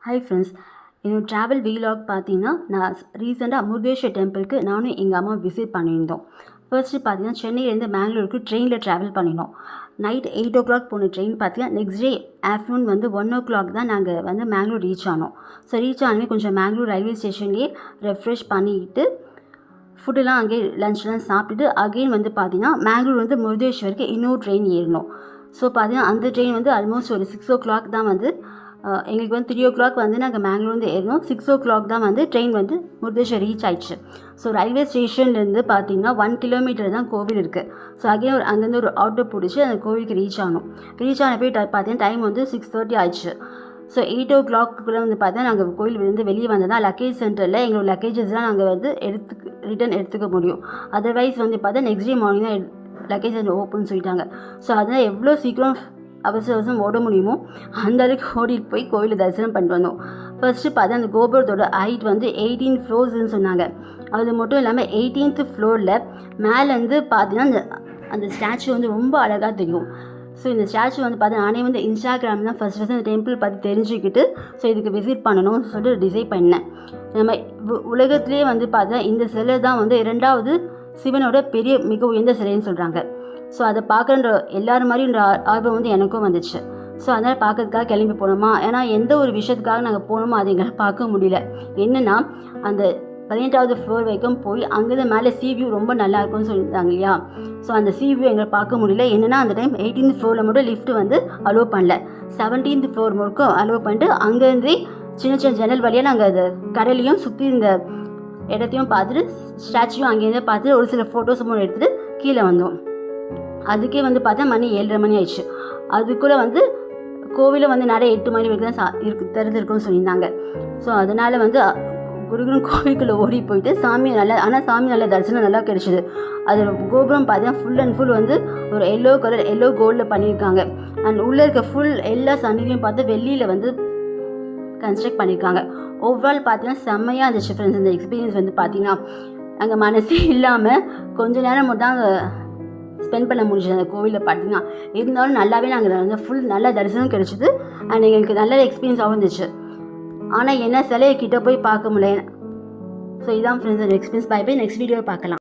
Hi friends, என்னோட travel vlog பார்த்தீங்கன்னா, நான் ரீசெண்டாக முருதேஸ்வர் டெம்பிளுக்கு நானும் எங்கள் அம்மா விசிட் பண்ணியிருந்தோம். ஃபர்ஸ்ட்டு பார்த்தீங்கன்னா, சென்னையிலேருந்து பெங்களூருக்கு ட்ரெயினில் ட்ராவல் பண்ணினோம். நைட் 8:00 போன ட்ரெயின் பார்த்தீங்கன்னா, நெக்ஸ்ட் டே ஆஃப்டர்நூன் 1:00 தான் நாங்கள் பெங்களூர் ரீச் ஆனோம். ஸோ ரீச் ஆனவே கொஞ்சம் பெங்களூர் ரயில்வே ஸ்டேஷன்லேயே ரெஃப்ரெஷ் பண்ணிக்கிட்டு ஃபுட்டெல்லாம் அங்கேயே லன்ச்லாம் சாப்பிட்டுட்டு அகெயின் பார்த்தீங்கன்னா, பெங்களூர் முருதேஸ்வருக்கு இன்னொரு ட்ரெயின் ஏறினோம். ஸோ பார்த்தீங்கன்னா, அந்த ட்ரெயின் ஆல்மோஸ்ட் ஒரு 6:00 தான் எங்களுக்கு 3:00 நாங்கள் பெங்களூர்லேருந்து ஏறினோம். 6:00 தான் ட்ரெயின் முருதேஸ்வர் ரீச் ஆயிடுச்சு. ஸோ ரயில்வே ஸ்டேஷன்லேருந்து பார்த்தீங்கன்னா 1 கிலோமீட்டர் தான் கோவில் இருக்குது. ஸோ அங்கேயும் அங்கேருந்து ஒரு ஆட்டோ பிடிச்சி அந்த கோவிலுக்கு ரீச் ஆனோம். ரீச் ஆன போய் பார்த்தீங்கன்னா டைம் 6:30 ஆயிடுச்சு. ஸோ 8:00 பார்த்தா நாங்கள் கோயில் வெளியே வந்ததான் லக்கேஜ் சென்டரில் எங்களோட லக்கேஜஸ்லாம் நாங்கள் ரிட்டன் எடுத்துக்க முடியும். அதர்வைஸ் பார்த்தா நெக்ஸ்ட் டே மார்னிங் தான் லக்கேஜ் சென்டர் ஓப்பன் சொல்லிட்டாங்க. ஸோ அதனால் எவ்வளோ சீக்கிரம் அவசரம் ஓட முடியுமோ அந்த அளவுக்கு ஓடிட்டு போய் கோயிலில் தரிசனம் பண்ணிட்டு வந்தோம். ஃபர்ஸ்ட்டு பார்த்தா அந்த கோபுரத்தோட ஹைட் 18 ஃப்ளோர்ஸ்ன்னு சொன்னாங்க. அது மட்டும் இல்லாமல் 18th ஃப்ளோரில் மேலேருந்து பார்த்தீங்கன்னா அந்த ஸ்டாச்சு ரொம்ப அழகாக தெரியும். ஸோ இந்த ஸ்டாச்சு பார்த்தா நானே இன்ஸ்டாகிராம் தான் ஃபஸ்ட் அந்த டெம்பிள் பார்த்து தெரிஞ்சுக்கிட்டு ஸோ இதுக்கு விசிட் பண்ணணும்னு சொல்லிட்டு டிசைட் பண்ணேன். நம்ம உலகத்துலேயே பார்த்தா இந்த சிலை தான் 2வது சிவனோட மிக உயர்ந்த சிலைன்னு சொல்கிறாங்க. ஸோ அதை பார்க்குற எல்லாரும் மாதிரின்ற ஆர்வம் எனக்கும் வந்துச்சு. ஸோ அதனால் பார்க்கறதுக்காக கிளம்பி போனோமா. ஏன்னா எந்த ஒரு விஷயத்துக்காக நாங்கள் போனோமோ அதை எங்களால் பார்க்க முடியல. என்னென்னா அந்த 18வது ஃப்ளோர் வரைக்கும் போய் அங்கேருந்து மேலே சீ வியூ ரொம்ப நல்லா இருக்கும்னு சொல்லியிருந்தாங்க இல்லையா. ஸோ அந்த சீ வியூ எங்களை பார்க்க முடியல. என்னென்னா அந்த டைம் 18th ஃப்ளோரில் மட்டும் லிஃப்ட் அலோவ் பண்ணல. 17th ஃப்ளோர் மட்டும் அலோவ் பண்ணிட்டு அங்கேருந்து சின்ன சின்ன ஜன்னல் வழியாக நாங்கள் அது கடலையும் சுற்றி இந்த இடத்தையும் பார்த்துட்டு ஸ்டாச்சுவும் அங்கேருந்து பார்த்துட்டு ஒரு சில ஃபோட்டோஸ் மட்டும் எடுத்துகிட்டு கீழே வந்தோம். அதுக்கே பார்த்தா மணி 7:30 மணி ஆயிடுச்சு. அதுக்குள்ளே கோவிலில் நிறைய 8 மணி வரைக்கும் தான் திறந்துருக்குன்னு சொல்லியிருந்தாங்க. ஸோ அதனால் குருகுலம் கோவிலுக்குள்ளே ஓடி போயிட்டு சாமி நல்ல தரிசனம் நல்லா கிடைச்சிது. அது கோபுரம் பார்த்தீங்கன்னா ஃபுல் அண்ட் ஃபுல் ஒரு எல்லோ கோல்டில் பண்ணியிருக்காங்க. அண்ட் உள்ளே இருக்க ஃபுல் எல்லா சன்னிலையும் பார்த்து வெள்ளியில் கன்ஸ்ட்ரக்ட் பண்ணியிருக்காங்க. ஓவரால் பார்த்தீங்கன்னா செம்மையாக இருந்துச்சு ஃப்ரெண்ட்ஸ். இந்த எக்ஸ்பீரியன்ஸ் பார்த்தீங்கன்னா அங்கே மனசே இல்லாமல் கொஞ்ச நேரம் மட்டும் அங்கே ஸ்பெண்ட் பண்ண முடிஞ்சது அந்த கோவிலில் பார்த்தீங்கன்னா. இருந்தாலும் நல்லாவே நாங்கள் ஃபுல் நல்ல தரிசனம் கிடச்சிது. அண்ட் எங்களுக்கு நல்ல எக்ஸ்பீரியன்ஸாகவும் இருந்துச்சு. ஆனால் என்ன சிலையை கிட்ட போய் பார்க்க முடியல. ஸோ இதான் ஃப்ரெண்ட்ஸ் அந்த எக்ஸ்பீரியன்ஸ். பை நெக்ஸ்ட் வீடியோ பார்க்கலாம்.